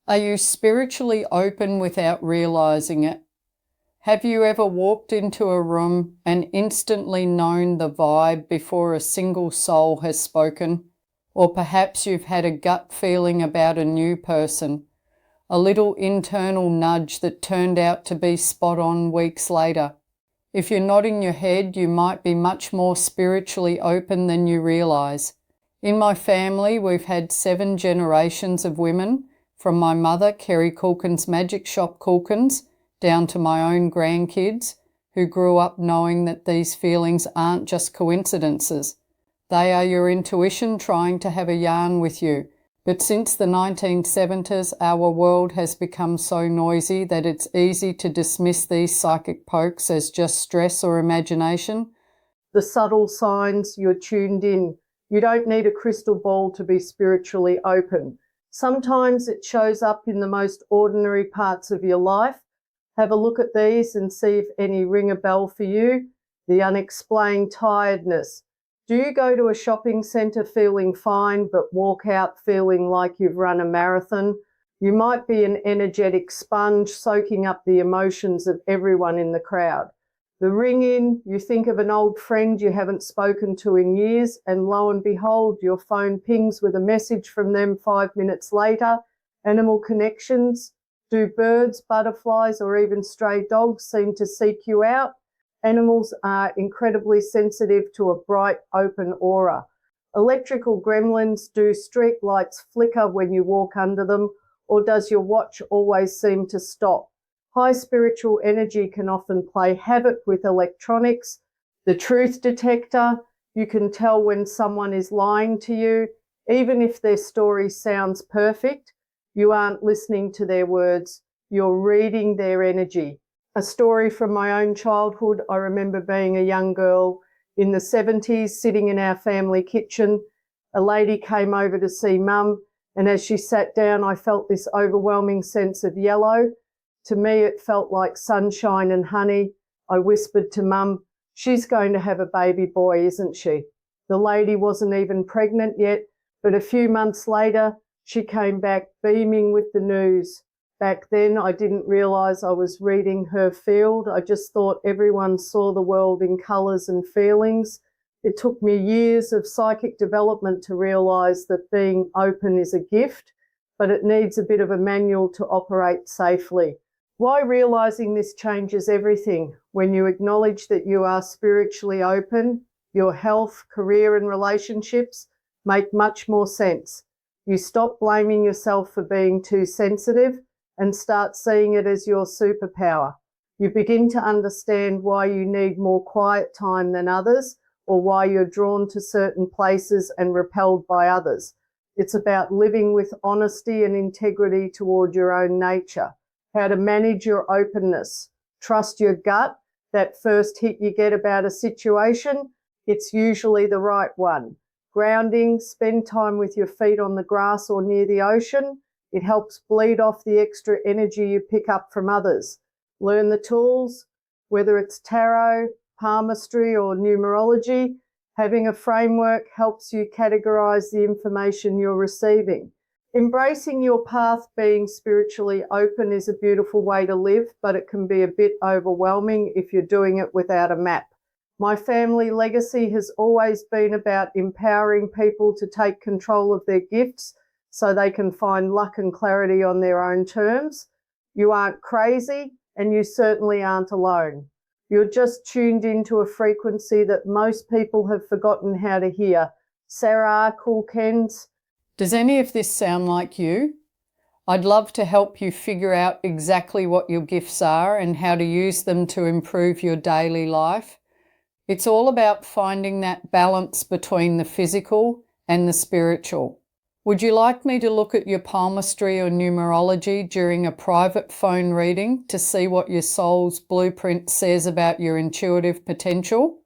Are you spiritually open without realizing it? Have you ever walked into a room and instantly known the vibe before a single soul has spoken? Or perhaps you've had a gut feeling about a new person, a little internal nudge that turned out to be spot on weeks later. If you're nodding your head, you might be much more spiritually open than you realize. In my family, we've had 7 generations of women, from my mother, Kerry Culkin's Magic Shop Culkins, down to my own grandkids, who grew up knowing that these feelings aren't just coincidences. They are your intuition trying to have a yarn with you. But since the 1970s, our world has become so noisy that it's easy to dismiss these psychic pokes as just stress or imagination. The subtle signs, you're tuned in. You don't need a crystal ball to be spiritually open. Sometimes it shows up in the most ordinary parts of your life. Have a look at these and see if any ring a bell for you. The unexplained tiredness. Do you go to a shopping centre feeling fine but walk out feeling like you've run a marathon? You might be an energetic sponge soaking up the emotions of everyone in the crowd. The ring in, you think of an old friend you haven't spoken to in years, and lo and behold, your phone pings with a message from them 5 minutes later. Animal connections. Do birds, butterflies, or even stray dogs seem to seek you out? Animals are incredibly sensitive to a bright, open aura. Electrical gremlins. Do street lights flicker when you walk under them, or does your watch always seem to stop? High spiritual energy can often play havoc with electronics. The truth detector. You can tell when someone is lying to you. Even if their story sounds perfect, you aren't listening to their words. You're reading their energy. A story from my own childhood. I remember being a young girl in the 70s, sitting in our family kitchen. A lady came over to see Mum, and as she sat down, I felt this overwhelming sense of yellow. To me, it felt like sunshine and honey. I whispered to Mum, "She's going to have a baby boy, isn't she?" The lady wasn't even pregnant yet, but a few months later, she came back beaming with the news. Back then, I didn't realise I was reading her field. I just thought everyone saw the world in colours and feelings. It took me years of psychic development to realise that being open is a gift, but it needs a bit of a manual to operate safely. Why realising this changes everything? When you acknowledge that you are spiritually open, your health, career and relationships make much more sense. You stop blaming yourself for being too sensitive and start seeing it as your superpower. You begin to understand why you need more quiet time than others, or why you're drawn to certain places and repelled by others. It's about living with honesty and integrity toward your own nature. How to manage your openness. Trust your gut. That first hit you get about a situation, it's usually the right one. Grounding. Spend time with your feet on the grass or near the ocean. It helps bleed off the extra energy you pick up from others. Learn the tools, whether it's tarot, palmistry, or numerology. Having a framework helps you categorize the information you're receiving. Embracing your path, being spiritually open, is a beautiful way to live, but it can be a bit overwhelming if you're doing it without a map. My family legacy has always been about empowering people to take control of their gifts so they can find luck and clarity on their own terms. You aren't crazy, and you certainly aren't alone. You're just tuned into a frequency that most people have forgotten how to hear. Sarah Kulkens. Does any of this sound like you? I'd love to help you figure out exactly what your gifts are and how to use them to improve your daily life. It's all about finding that balance between the physical and the spiritual. Would you like me to look at your palmistry or numerology during a private phone reading to see what your soul's blueprint says about your intuitive potential?